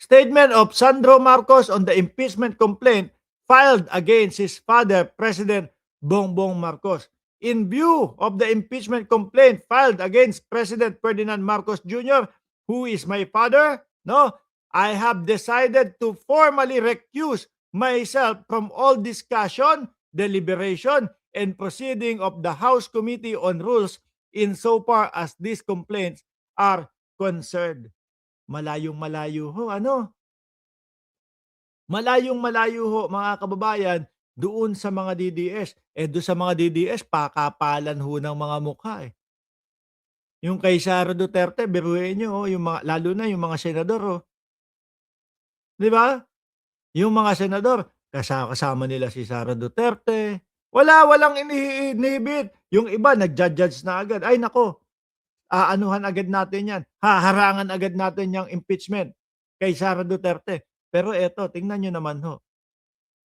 Statement of Sandro Marcos on the impeachment complaint filed against his father, President Bongbong Marcos. In view of the impeachment complaint filed against President Ferdinand Marcos Jr., who is my father, no, I have decided to formally recuse myself from all discussion, deliberation, and proceeding of the House Committee on Rules insofar as these complaints are concerned. Malayong-malayo ho, ano? Malayong-malayo ho, mga kababayan, doon sa mga DDS. Doon sa mga DDS, pakapalan ho ng mga mukha eh. Yung kay Sara Duterte, biruin nyo, yung mga, lalo na yung mga senador, oh. Di ba? Yung mga senador, kasama nila si Sara Duterte. Walang inhibit. Yung iba, nagja-judge na agad. Ay nako, aanuhan agad natin yan. Haharangan agad natin yung impeachment kay Sara Duterte. Pero eto, tingnan nyo naman ho.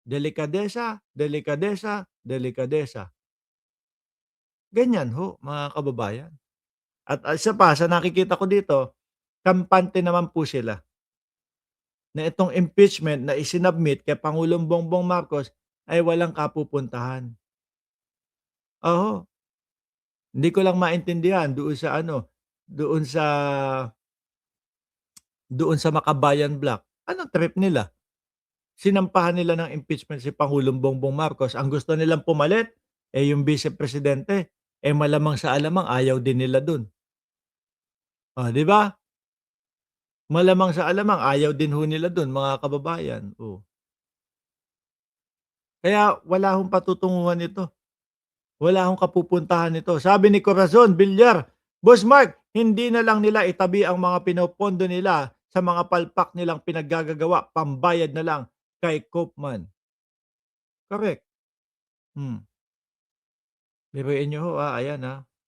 Delikadesa, delikadesa, delikadesa. Ganyan ho, mga kababayan. At isa pa, sa nakikita ko dito, kampante naman po sila na itong impeachment na isinubmit kay Pangulong Bongbong Marcos ay walang kapupuntahan. Oo. Hindi ko lang maintindihan doon sa ano, doon sa doon sa Makabayan Block. Anong trip nila? Sinampahan nila ng impeachment si Pangulong Bongbong Marcos. Ang gusto nilang pumalit, yung Vice Presidente. Malamang sa alamang ayaw din nila dun. Di ba? Malamang sa alamang ayaw din ho nila dun, mga kababayan. Kaya wala hong patutunguhan ito. Wala hong kapupuntahan nito. Sabi ni Corazon Villar, Boss Mark, hindi na lang nila itabi ang mga pinopondo nila sa mga palpak nilang pinaggagawa, pambayad na lang kay Koopman. Correct. Biruin niyo ho, ayan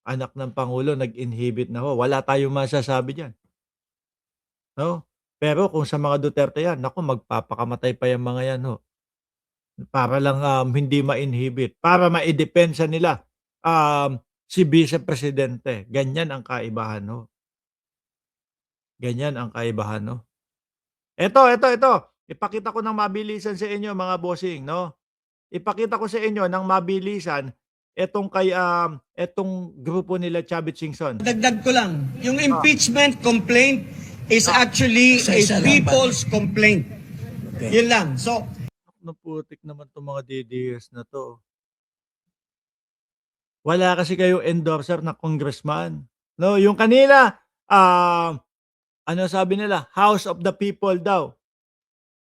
anak ng Pangulo nag-inhibit na ho. Wala tayong masasabi diyan. No? Pero kung sa mga Duterte yan, naku, magpapakamatay pa yung mga yan ho. Para lang hindi ma-inhibit, para maidepensa nila si Vice Presidente. Ganyan ang kaibahan ho. Ganyan ang kaibahan no. Ito. Ipakita ko ng mabilisan sa inyo mga bossing, no? Ipakita ko sa inyo ng mabilisan etong kay etong grupo nila Chavit Singson. Dagdag ko lang, yung impeachment complaint is actually a people's complaint. Okay. Yun lang. So, naputik naman itong mga DDS na to. Wala kasi kayong endorser na congressman. No, yung kanila, ano sabi nila? House of the People daw.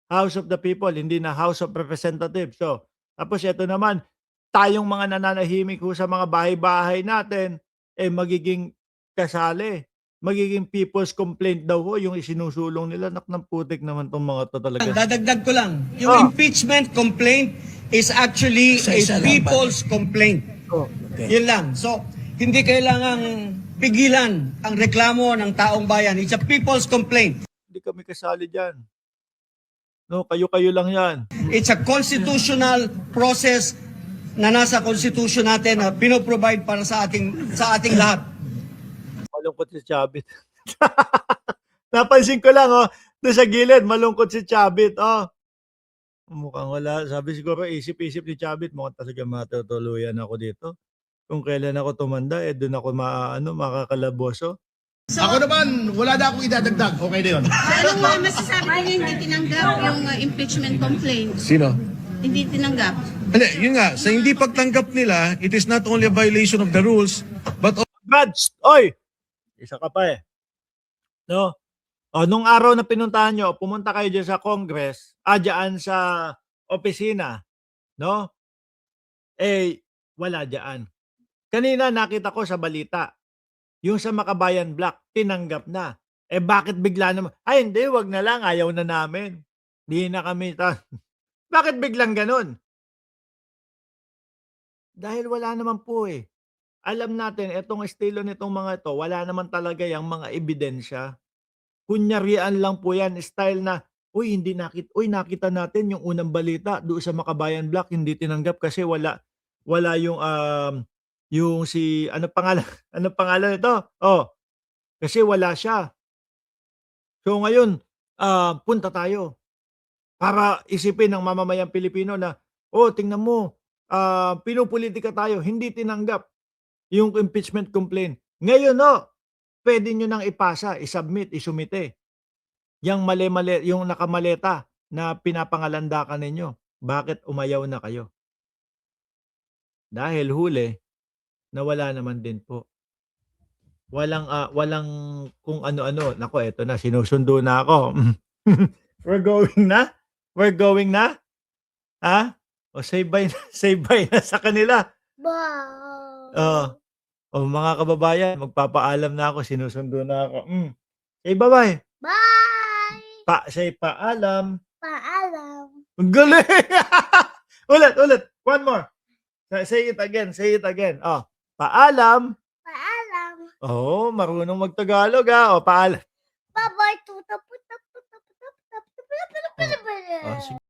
House of the People, hindi na House of Representatives. So, tapos ito naman, tayong mga nananahimik ho sa mga bahay-bahay natin, magiging kasali. Magiging people's complaint daw ho yung isinusulong nila. Nak ng putik naman tong mga to talaga. Dadagdag ko lang, yung impeachment complaint is actually a people's complaint. Okay. Yun lang. So, hindi kailangang pigilan ang reklamo ng taong bayan. It's a people's complaint. Hindi kami kasali dyan. No, kayo-kayo lang yan. It's a constitutional process na nasa constitution natin na pinoprovide para sa ating lahat. Malungkot si Chavit. Napansin ko lang, doon sa gilid, malungkot si Chavit. Mukhang wala. Sabi siguro, isip-isip ni Chavit, mukhang talaga matutuluyan ako dito. Kung kailan ako tumanda, doon ako makakalaboso. So, ako naman, wala na akong idadagdag. Okay na yun. Ano mo masasabi niyo hindi tinanggap yung impeachment complaint? Sino? Hindi tinanggap. Hindi, yun nga. Sa hindi pagtanggap nila, it is not only a violation of the rules, but Brad, oy! Isa ka pa No? Nung araw na pinuntahan nyo, pumunta kayo dyan sa Congress, dyan sa opisina, no? Wala dyan. Kanina nakita ko sa balita, yung sa Makabayan Block, tinanggap na. Bakit bigla naman? Hindi, wag na lang, ayaw na namin. Di na kami. Bakit biglang ganun? Dahil wala naman po Alam natin, etong estilo nitong mga ito, wala naman talaga yung mga ebidensya. Kunyarian lang po yan, style na, nakita natin yung unang balita doon sa Makabayan Block, hindi tinanggap kasi wala yung si, ano pangalan nito? Kasi wala siya. So ngayon, punta tayo. Para isipin ng mamamayang Pilipino na, "Oh, tingnan mo, pinupulitika tayo." Hindi tinanggap yung impeachment complaint. Ngayon, puwede niyo nang ipasa, i-submit, isumite yang mali-mali yung nakamaleta na pinapangalandakan ninyo. Bakit umayaw na kayo? Dahil huli, nawala naman din po. Walang kung ano-ano. Naku, eto na, sinusundo na ako. We're going na? We're going na? Ha? O say bye na, say bye na sa kanila. Oh, mga kababayan, magpapaalam na ako, sinusundo na ako. Say bye-bye. Bye! Say paalam. Paalam. Ang galing! Ulit. One more. Say it again, say it again. Oh, paalam. Paalam. Oh, marunong mag-Tagalog, O, paalam. Bye-bye. Tuta, Oh, sige.